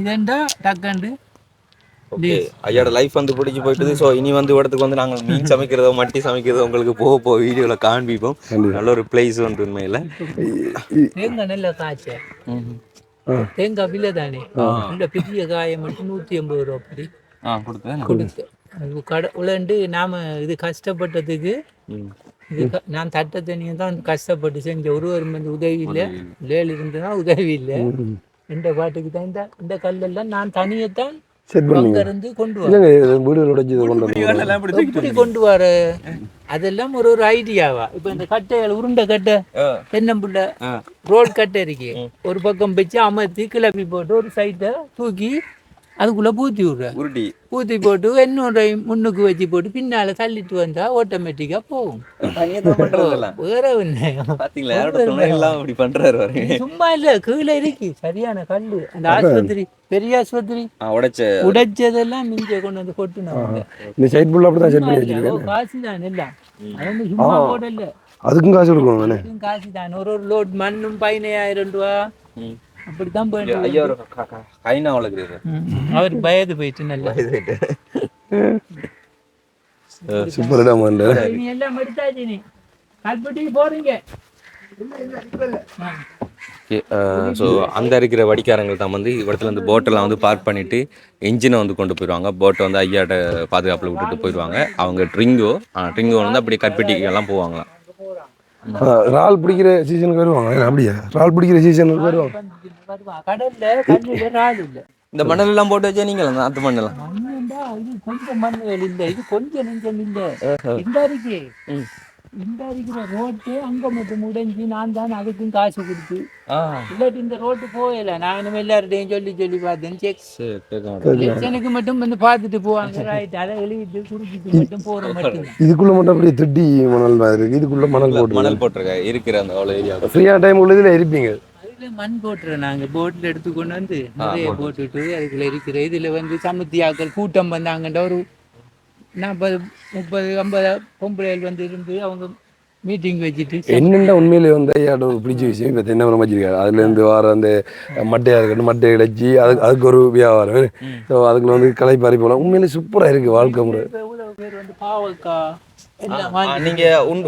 இதெண்டா டக்கண்டு ஐயோட லைஃப் வந்து பிடிச்சி போயிட்டுது. ஸோ இனி வந்து இடத்துக்கு வந்து நாங்கள் மீன் சமைக்கிறதோ மட்டி சமைக்கிறதோ உங்களுக்கு போக வீடியோவில் காண்பிப்போம். நல்ல ஒரு பிளேஸ் ஒன்று உண்மையில். நல்ல காய்ச்சல் தேங்காய் விலை தானே இந்த பெரிய காயை மட்டும் 180 ரூபா அப்படி கொடுத்து உலண்டு நாம இது கஷ்டப்பட்டதுக்கு நான் தட்ட தண்ணியை தான் கஷ்டப்பட்டு செஞ்ச ஒரு மணி உதவி இல்லை லேல் இருந்ததுன்னா உதவி இல்லை இந்த பாட்டுக்கு தான் இந்த கல்லெல்லாம் நான் தனியைத்தான் இருந்து கொண்டு வர அதெல்லாம் ஒரு ஐடியாவா. இப்ப இந்த கட்டைகள் உருண்டை கட்டை தென்னம்புள்ள ரோல் கட்டை இருக்கு ஒரு பக்கம் வச்சு அமர்த்தி கிளப்பி போட்டு ஒரு சைட்டை தூக்கி அதுக்குள்ள பூத்தி விடுற பூத்தி போட்டு இன்னொரு முன்னுக்கு வச்சு போட்டு பின்னால தள்ளிட்டு வந்தா ஆட்டோமேட்டிக்கா போகும். வேற சும்மா இல்ல கீழே இருக்கு சரியான கல்லு. அந்த ஆஸ்பத்திரி பெரிய ஆஸ்பத்திரி உடைச்சதெல்லாம் மிஞ்ச கொண்டு வந்து கொட்டுனாங்க. காசுதான் எல்லாம் சும்மா போடல அதுக்கும் காசு கொடுக்கணும். காசுதான் ஒரு லோட் மண்ணும் 15,000 ரூபா அப்படித்தான் போயிட்டு. அவர் பயது போயிட்டு நல்லா சூப்பர் இடம் எல்லாம் எடுத்தாச்சு. நீ கல்பட்டி போறீங்க. ஸோ அந்த இருக்கிற வடிக்காரங்கள் தான் வந்து இடத்துல வந்து போட்டெல்லாம் வந்து பார்க் பண்ணிவிட்டு இன்ஜினை வந்து கொண்டு போயிடுவாங்க. போட்டை வந்து ஐயாட்ட பாதுகாப்பில் விட்டுட்டு போயிடுவாங்க. அவங்க ட்ரிங்கோ வந்து அப்படியே கல்பட்டிக்கெல்லாம் போவாங்களாம். இறால் பிடிக்கிற சீசனுக்கு வருவாங்க. அப்படியா இறால் பிடிக்கிற சீசனுக்கு வருவாங்க. இந்த மணல் எல்லாம் போட்டு வச்சா நீங்க அந்த மண்ணெல்லாம் கொஞ்சம் மண்ணுகள் இல்லை. இது கொஞ்சம் நெஞ்சம் இல்லை. இந்த இருக்கிற ரோட்டு அங்க மட்டும் முடிஞ்சு நான் தான் அதுக்கும் காசு கொடுத்து இல்லாட்டி இந்த ரோட்டு போகல. நானும் எல்லார்டையும் சொல்லி பார்த்தேன். செக்ஷனுக்கு மட்டும் வந்து பார்த்துட்டு போவாங்க. ரைட் அதை எழுதிட்டு குடிச்சிட்டு மட்டும் போற மட்டும். இதுக்குள்ள மட்டும் அப்படியே திட்டி மணல் மாதிரி இருக்கு. இதுக்குள்ள மணல் போட்டுருக்க இருக்கிற அந்த ஏரியா ஃப்ரீயா டைம் உள்ளதுல இருப்பீங்க. அதுல மண் போட்டுறேன். நாங்க போட்ல எடுத்து கொண்டு வந்து நிறைய போட்டுட்டு அதுக்குள்ள இருக்கிற இதுல வந்து சமுத்தியாக்கள் கூட்டம் வந்தாங்கன்ற ஒரு 40, 30, 50 பொம்பளைகள் வந்து இருந்து அவங்க மீட்டிங் வச்சுட்டு என்னென்ன உண்மையிலே வந்து ஒரு பிடிச்ச விஷயம் இப்போ தென்னமரம் வச்சிருக்காரு. அதுலேருந்து வர அந்த மட்டையாக இருக்கட்டும் மட்டையை இடைச்சி அதுக்கு ஒரு வியாபாரம். ஸோ அதுக்குள்ள வந்து கலைப்பாரி போகலாம். உண்மையிலே சூப்பராக இருக்குது வாழ்க்கை முறை. பேர் வந்து பாவக்காய் நீங்க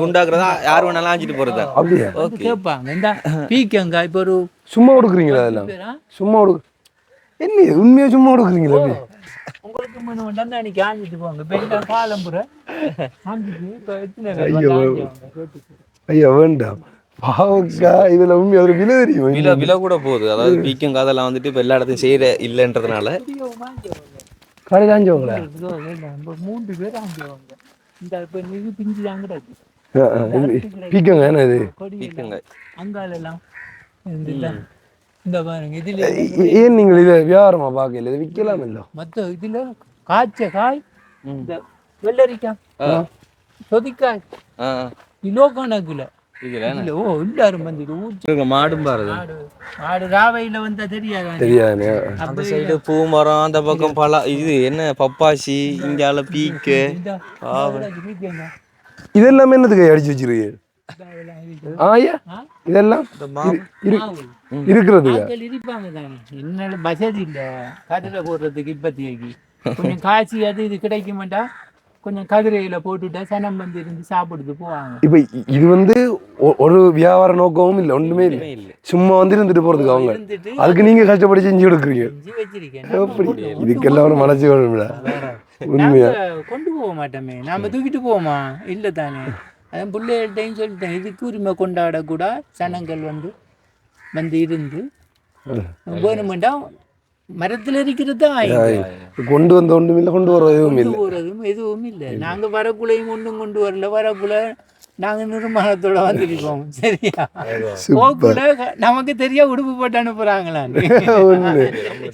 உண்டாக்குறதா யார் வேணாலும் ஆஞ்சிட்டு போறதா அப்படியா கேட்பாங்க. இந்த பீக்கங்காய் இப்போ ஒரு சும்மா கொடுக்குறீங்களா? அதெல்லாம் சும்மா என்ன உண்மையா சும்மா கொடுக்குறீங்களா? உங்களுக்கு வேண்டாம் அன்னைக்கு ஆஞ்சிட்டு போவாங்க. பெண்ணா பாலம்புரை ஐயா வேண்டாம் பாவக்கா இதுல உண்மை ஒரு விலை தெரியும். விலை கூட போகுது. அதாவது பீக்கங்க அதெல்லாம் வந்துட்டு இப்போ எல்லா இடத்தையும் செய்யற இல்லைன்றதுனால கடை ஆஞ்சவங்களா 3 பேர் ஆஞ்சவங்க. இந்த இப்போ நிதி பிஞ்சு தாங்க பீக்கங்க என்ன இது அங்கால எல்லாம் இந்த பாருங்க. இதுல ஏன் நீங்கள் இதை வியாபாரமா பார்க்கல? இதை விற்கலாம் இல்லை மற்ற இதுல காய்ச்ச காய் இந்த வெள்ளரிக்காய் சொதிக்காய் கிலோ கணக்குல எல்லாரும் வந்து மாடும் மாடு ராவையில வந்தா தெரியாது. அந்த சைடு பூ மரம் அந்த பக்கம் பல இது என்ன பப்பாசி இங்கால பீக்கு இதெல்லாம் என்னதுக்கு அடிச்சு வச்சிருக்கீங்க? இதெல்லாம் இருக்கிறது இருப்பாங்க தானே. என்ன வசதி இல்ல கதிரை போடுறதுக்கு. இப்பத்திக்கு கொஞ்சம் காய்ச்சி அது இது கிடைக்க மாட்டா கொஞ்சம் கதிரையில போட்டுட்டா சனம் வந்து இருந்து சாப்பிடுது போவாங்க. இப்ப இது வந்து ஒரு வியாபார நோக்கமும் இல்லை, ஒண்ணுமே இல்லை. சும்மா வந்து இருந்துட்டு போறதுக்கு அவங்க அதுக்கு நீங்க கஷ்டப்பட்டு செஞ்சு கொடுக்குறீங்க. இதுக்கெல்லாம் ஒரு மனசு வேணும்ல. உண்மையா கொண்டு போக மாட்டோமே நாம தூக்கிட்டு போவோமா? இல்லை தானே. அதான் பிள்ளைகள்கிட்டையும் சொல்லிட்டேன் இதுக்கு உரிமை கொண்டாடக்கூட சனங்கள் வந்து இருந்து வேணுமெண்டா மரத்தில் இருக்கிறது கொண்டு வந்த ஒன்றும் இல்லை, கொண்டு வரதும் எதுவும் இல்லை. நாங்க வரக்குள்ளையும் ஒன்றும் கொண்டு வரல. வரக்குள்ள நாங்க நிர்மாணத்தோட வந்துருக்கோம். சரியா போக்குள்ள நமக்கு தெரிய உடுப்பு போட்டு அனுப்புறாங்களான்னு.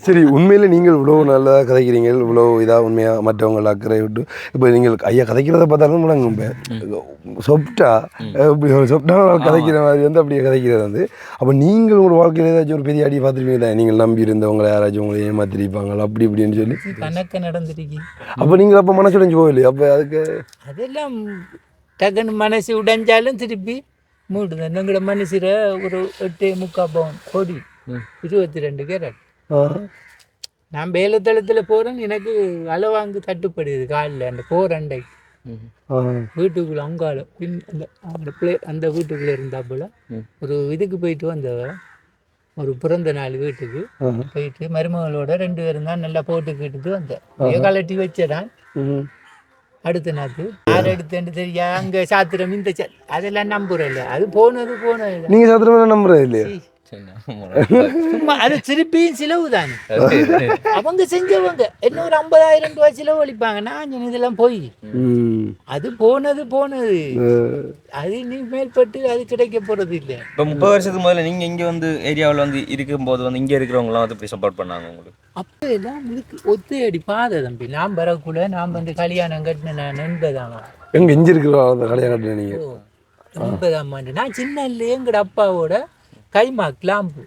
சரி உண்மையில நீங்கள் இவ்வளவு நல்லா கதைக்கிறீங்க, இவ்வளவு இதா உண்மையா மற்றவங்களை அக்கறை விட்டு இப்போ நீங்கள் ஐயா கதைக்கிறத பார்த்தாலும் முடங்க சொப்டா கதைக்கிற மாதிரி வந்து அப்படியே கதைக்கிறது வந்து. அப்போ நீங்கள் ஒரு வாழ்க்கையில் ஏதாச்சும் ஒரு பெரிய அடி பார்த்துருப்பீங்க தான். நீங்கள் நம்பி இருந்தவங்களை யாராச்சும் உங்களை ஏமாத்திருப்பாங்களா அப்படி இப்படின்னு சொல்லி கணக்கு நடந்துருக்கீங்க. அப்போ நீங்கள் அப்போ மனசுடைஞ்சு போகலையே? அப்போ அதுக்கு அதெல்லாம் டக்குன்னு மனசு உடைஞ்சாலும் திருப்பி மூடுதான். எங்களோட மனசுல ஒரு 8.75 பவுன் கொடி 22 கேரட். நான் வேலைத்தளத்தில் போகிறேன். எனக்கு அளவாங்கு தட்டுப்படுது காலில் அந்த போரண்டை வீட்டுக்குள்ள அங்கால பின் அந்த வீட்டுக்குள்ளே இருந்தா போல ஒரு இதுக்கு போயிட்டு வந்தவ ஒரு பிறந்த நாள் வீட்டுக்கு போயிட்டு மருமகளோட 2 பேரும் தான் நல்லா போட்டு கேட்டுட்டு வந்தேன். கலட்டி வச்சதான் அடுத்த நாத்து யார் எடுத்துன்னு தெரியா அங்க சாத்திரம் இந்த அதெல்லாம் நம்புறல. அது போனது நீங்க சாத்திரம் நம்புறது இல்லையா? சும்மா அது திருப்பியும் செலவு தானே. அவங்க செஞ்சவங்க இன்னொரு 50,000 ரூபாய் செலவு அளிப்பாங்க. நான் இதெல்லாம் போய் அது போனது அது நீ மேற்பட்டு அது கிடைக்க போறது இல்லை. இப்போ 30 வருஷத்துக்கு முதல்ல நீங்க இங்க வந்து ஏரியாவில் வந்து இருக்கும்போது வந்து இங்க இருக்கிறவங்களாம் வந்து இப்படி சப்போர்ட் பண்ணாங்க உங்களுக்கு? அப்போ எல்லாம் இதுக்கு ஒத்தையடி பாதை தம்பி. நான் வரக்குள்ள நான் வந்து கல்யாணம் கட்டின நான் 80ஆம் எங்க இஞ்சி இருக்கிற கல்யாணம் கட்டின நீங்க 80ஆம் ஆண்டு. நான் சின்ன இல்லையே எங்கட அப்பாவோட கைமாக் லாம்பு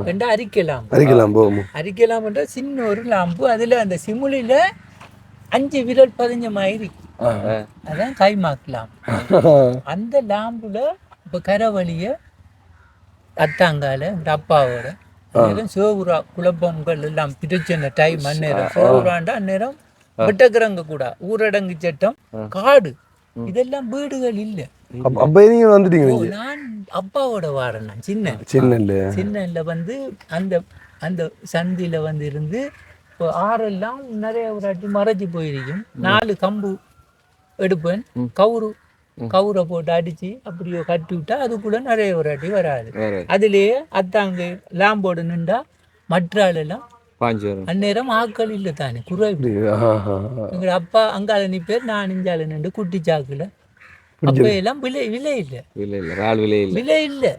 ரெண்டா அரிக்கலாம்புன்ற சின்ன ஒரு லாம்பு. அதுல அந்த சிமுலில 5 விரல் 15 மாதிரி அதான் கைமாக் லாம்பு. அந்த லாம்புல இப்ப கரவழிய அத்தாங்கால எங்க அப்பாவோட சிவபுரா குழப்பங்கள் எல்லாம் பிரச்சனை டைம் அந்நேரம் சிவபுராண்டா அந்நேரம் விட்டக்கிறங்க கூட ஊரடங்கு சட்டம் காடு இதெல்லாம் வீடுகள் இல்லை. அப்ப நீங்க வந்துட்டீங்க? நான் அப்பாவோட வாரேன். நான் சின்ன வந்து அந்த அந்த சந்தியில வந்து இருந்து இப்போ ஆறெல்லாம் நிறைய ஒரு வாட்டி மறைச்சி போயிருக்கும். 4 கம்பு எடுப்பேன், கவுரை போட்டு அடிச்சு அப்படியோ கட்டி விட்டா அதுக்குள்ள நிறைய ஒரு வாட்டி வராது. அதுலயே அத்தாங்க லாம்போடு நின்றா மற்ற ஆளெல்லாம் அந்நேரம் ஆக்கள் இல்லை தானே குறைவு. எங்க அப்பா அங்கால நிப்பேர், நான் இஞ்சால நின்று குட்டி சாக்குல. அப்ப எல்லாம் விலை இல்லை.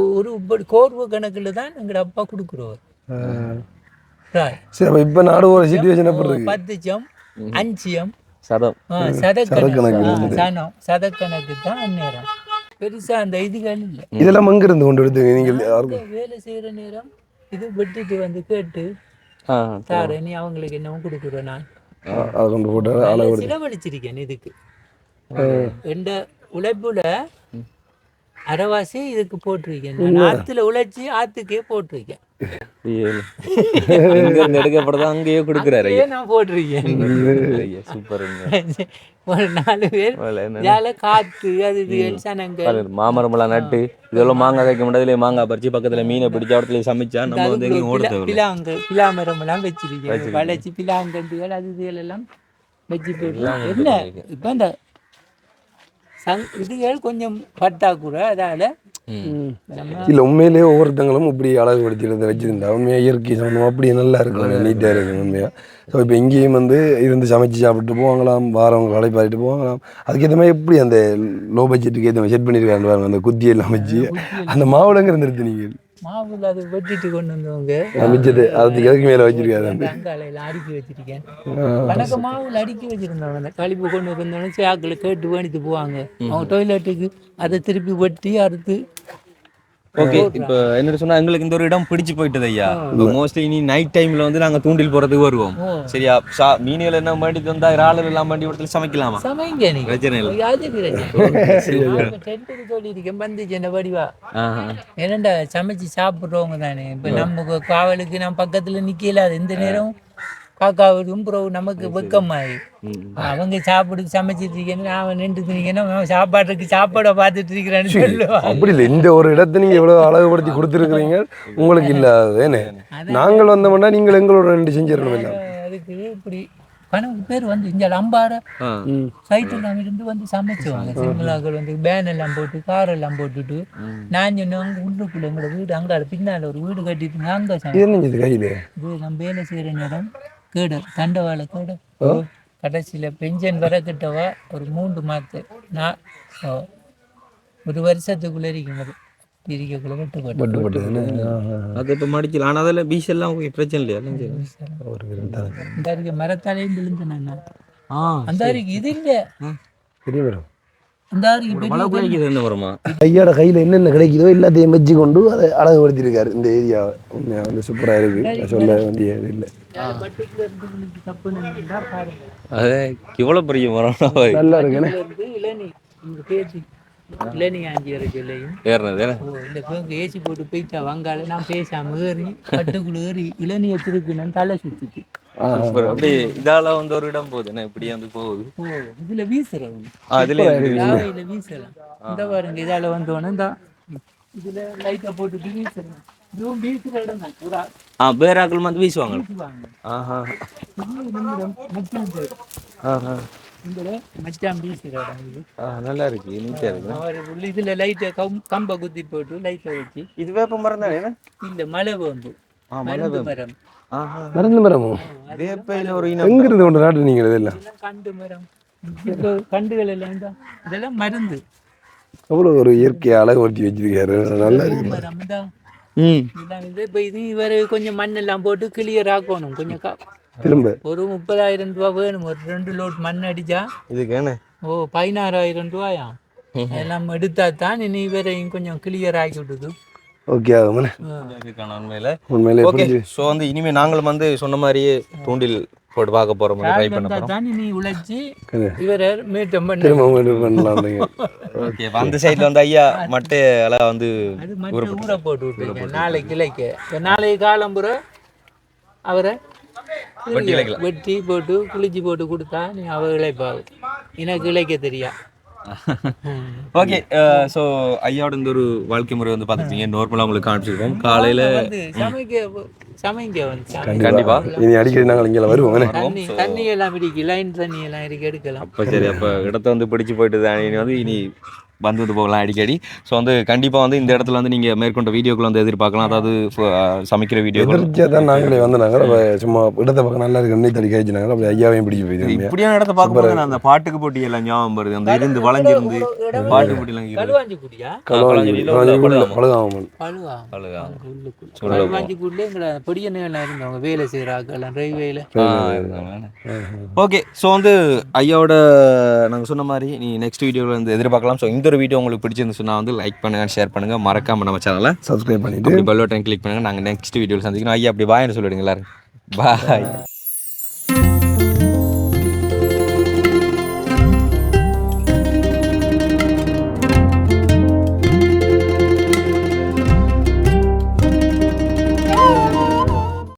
ஒரு கோர்வு கணக்குல தான் எங்க அப்பா கொடுக்குறவர். இப்ப நாடு ஒரு சிச்சுவேஷன் 10 5 சதக்கணக்கு தான் அந்நேரம் பெருசா அந்த இதுகள் இல்லை. இதெல்லாம் அங்க இருந்து கொண்டு எடுத்து நீங்க வேலை செய்யற நேரம் இது வெட்டிட்டு வந்து கேட்டு சார் நீ அவங்களுக்கு என்னவும் கொடுக்குறேன். நான் செலவழிச்சிருக்கேன் இதுக்கு. எந்த உழைப்புல அரைவாசி இதுக்கு போட்டிருக்கேன். நான் ஆத்துல உழைச்சி ஆத்துக்கே போட்டிருக்கேன். அங்கேயே கொடுக்குறாரு. நான் போட்டிருக்கேன். ஒரு 4 பேர் காத்து அது சனங்கள் மாமரமெல்லாம் நட்டு இதெல்லாம் மாங்காய் வைக்க முடியாதுல மாங்காய் பறிச்சு பக்கத்துல மீனை பிடிச்ச இடத்துல சமைச்சா நம்ம வந்து பிலாமரம் எல்லாம் வச்சிருக்கேன். வளைச்சி பிலாங்கண்டுகள் அது இதுகள் எல்லாம் வச்சு போயிடலாம். என்ன இப்ப இந்த இதுகள் கொஞ்சம் பட்டாக்குற அதால இல்ல உண்மையிலேயே ஒவ்வொருத்தங்களும் இப்படி அழகுபடுத்தி வச்சிருந்தா உண்மையா இயற்கை சம்பந்தம் அப்படி நல்லா இருக்கும், நீட்டாக இருக்கும் உண்மையா. ஸோ இப்போ இங்கேயும் வந்து இருந்து சமைச்சு சாப்பிட்டு போவாங்களாம், வாரவங்க கடை பாடிட்டு போவாங்களாம். அதுக்கேற்ற மாதிரி எப்படி அந்த லோ பட்ஜெட்டுக்கு ஏற்ற மாதிரி செட் பண்ணியிருக்காங்க அந்த குத்தியெல்லாம் வச்சு அந்த மாவுலங்க இருந்துருது. நீங்கள் மாவுல அது வெட்டிட்டு கொண்டு வந்தவங்க மிச்சது அதுக்கு எதுக்கு மேலே வச்சிருக்காரு அங்காலையில் அடுக்கி வச்சிருக்கேன். கணக்கு மாவுல அடுக்கி வச்சிருந்தவங்க அந்த கழிப்பு கொண்டு வந்தோடனே சாக்கில் கேட்டு வேணிட்டு போவாங்க. அவங்க டொய்லெட்டுக்கு அதை திருப்பி வெட்டி அறுத்து. ஓகே, இப்போ என்ன சொன்னா எங்களுக்கு இந்த ஒரு இடம் பிடிச்சு போயிட்டது ஐயா. இப்போ மோஸ்ட்லி இனி நைட் டைம்ல வந்து நாங்க தூண்டில் போறதுக்கு வருவோம். சரியா, மீன்கள் என்ன பண்ணி தந்தா இறால் எல்லாம் பண்ணி இடத்துல சமைக்கலாமா? சமைங்க நீங்க, பிரச்சனை இல்லை. சொல்லியிருக்கேன் வந்து என்ன வடிவா என்னண்டா சமைச்சு சாப்பிட்றவங்க தானே. இப்போ நம்ம காவலுக்கு நம்ம பக்கத்துல நிக்கலாது இந்த நேரம் காக்காவும் புறவு நமக்கு வெக்கமாயி அவங்க சாப்பிடு சமைச்சிட்டு இருக்கேன்னு அவன் நின்றுனா சாப்பாட்டுக்கு சாப்பாடை பார்த்துட்டு இருக்கிறேன்னு சொல்லுவான். அப்படி இல்லை, இந்த ஒரு இடத்த நீங்க எவ்வளவு அழகுபடுத்தி கொடுத்துருக்குறீங்க, உங்களுக்கு இல்லாதேன்னு நாங்கள் வந்தோம்னா நீங்கள் எங்களோட 2 செஞ்சிடணும். இல்லை அதுக்கு இப்படி கணக்கு பேர் வந்து இங்கே அம்பார சைட்டெல்லாம் இருந்து வந்து சமைச்சுவாங்க. சிங்களாக்கள் வந்து பேன் எல்லாம் போட்டு கார் எல்லாம் போட்டுட்டு நான் சொன்னவங்க உள்ளுக்குள்ள எங்களோட வீடு அங்கால பின்னால ஒரு வீடு கட்டிட்டு அங்கே கையில இது நம்ம வேலை செய்கிற நேரம் கேடு தண்டவாள கேடு கடைசியில் பென்ஷன் வர கிட்டவா ஒரு 3 மாதத்து நான் 1 வருஷத்துக்குள்ளே இருக்கும்போது இருக்கக்குள்ள வெட்டுப்பட்டு அது இப்போ மடிக்கலாம். ஆனால் அதில் பீஸ் எல்லாம் பிரச்சனை இல்லையா? இந்த அருகே மரத்தாலையும் விழுந்தேன். அந்த அருகே இது இல்லை ஐயாட கையில என்னென்ன கிடைக்குதோ எல்லாத்தையும் வச்சு கொண்டு அதை அழகுபடுத்திருக்காரு. இந்த ஏரியா வந்து சூப்பரா இருக்கு, சொல்ல வேண்டிய இல்லை. எவ்வளவு பெரிய மரம் நல்லா இருக்கு. ஏசி போட்டு போயிட்டா வங்காள நான் பேசாம ஏறி கட்டுக்குள்ள ஏறி இளநீ வச்சிருக்குன்னு தலை சுத்திட்டு இதால வந்து ஒரு இடம் போகுது இப்படி வந்து போகுது. இதுல வீசுறோம், வீசலாம். இந்த பாருங்க இதால வந்தோன்னு இதுல லைட்டா போட்டுட்டு வீசுறோம். இதுவும் வீசுற இடம் தான் புறா வேற ஆக்கள் வந்து வீசுவாங்க. வீசுவாங்க. ஆஹா மச்சான் பேர். ஆஹா இந்த மச்சான் வீசுற இடம் இது. நல்லா இருக்கு, நீட்டாக இருக்கு. அவர் உள்ள இதுல லைட்டை கம்பை குத்தி போட்டு லைட்டை வச்சு இது வேப்ப மரம் தானே? இந்த மலை வந்து மருந்து மரம். மருந்து மரமோ? வேப்பையில் ஒரு இனம். எங்கிருந்து கொண்டு நாட்டு நீங்கள் இதெல்லாம்? இதெல்லாம் கண்டு மரம். இந்த கண்டுகள் எல்லாம் தான் இதெல்லாம் மருந்து அவ்வளோ ஒரு இயற்கை அழகு ஒட்டி வச்சிருக்காரு, நல்லா இருக்கு. மரம் தான். இதெல்லாம் இது இப்போ இது இவர் கொஞ்சம் மண்ணெல்லாம் போட்டு கிளியர் ஆக்கணும் கொஞ்சம் திரும்ப ஒரு 30,000 ரூபா வேணும். ஒரு 2 லோட் மண் அடிச்சா இதுக்கு ஓ 16,000 ரூபாயா. எல்லாம் எடுத்தா தான் இனி இவரையும் கொஞ்சம் கிளியர் ஆக்கி விட்டுது. ஓகே ஆகும்ல உண்மையிலே. ஓகே, ஸோ வந்து இனிமேல் நாங்களும் வந்து சொன்ன மாதிரியே தூண்டில் போட்டு பார்க்க போகிறோம், ட்ரை பண்ண போகிறோம். தான் இனி உழைச்சி இவரை மீட்டம் திரும்ப பண்ணலாம். ஓகே, அந்த சைடில் வந்து ஐயா மட்டை எல்லாம் வந்து அது மட்டும் ஊற போட்டு விட்டுருங்க. நாளைக்கு இலைக்க நாளைக்கு காலம்புற அவரை வெட்டி போட்டு குளிச்சு போட்டு கொடுத்தா நீ அவ இழைப்பாவு. எனக்கு இழைக்க தெரியா. ஓகே, ஸோ ஐயாவோட இந்த ஒரு வாழ்க்கை முறை வந்து பார்த்துருப்பீங்க. நார்மலாக உங்களுக்கு காமிச்சிருக்கோம். காலையில் சமைங்க வந்து கண்டிப்பா இனி அடிக்கடி நாங்கள் இங்கே வருவோம். தண்ணி எல்லாம் பிடிக்கும், லைன் தண்ணி எல்லாம் இருக்கு எடுக்கலாம். அப்போ சரி, அப்போ இடத்த வந்து பிடிச்சி போயிட்டு தான் இனி வந்து இனி வந்து போகலாம் அடிக்கடி. ஸோ வந்து கண்டிப்பாக வந்து இந்த இடத்துல வந்து நீங்கள் மேற்கொண்ட வீடியோக்கள் வந்து எதிர்பார்க்கலாம். அதாவது சமைக்கிற வீடியோ தான் நாங்களே வந்து நாங்கள் சும்மா இடத்த பக்கம் நல்லா இருக்கு நீ தடி கழிச்சுனாங்க. அப்படி ஐயாவையும் பிடிச்சி போயிடுது. இப்படியான இடத்த பார்க்கும்போது நான் அந்த பாட்டுக்கு போட்டி எல்லாம் ஞாபகம் வருது. அந்த இருந்து வளைஞ்சிருந்து பாட்டு போட்டிலாம் களுவாஞ்சி குடியா பொடியெல்லாம் இருந்தவங்க வேலை செய்கிறாங்க ரயில்வேல. ஓகே, ஸோ வந்து ஐயாவோட நாங்கள் சொன்ன மாதிரி நீ நெக்ஸ்ட் வீடியோவில் வந்து எதிர்பார்க்கலாம். ஸோ இந்த ஒரு வீடியோ உங்களுக்கு பிடிச்சிருந்து சொன்னால் வந்து லைக் பண்ணுங்க, ஷேர் பண்ணுங்க, மறக்காம நம்ம சேனலை சப்ஸ்கிரைப் பண்ணிட்டு பெல் பட்டன் கிளிக் பண்ணுங்க. நாங்கள் நெக்ஸ்ட் வீடியோவில் சந்திக்கணும். ஐயா அப்படி பாய்னு சொல்லிடுங்க எல்லாரும். பாய்.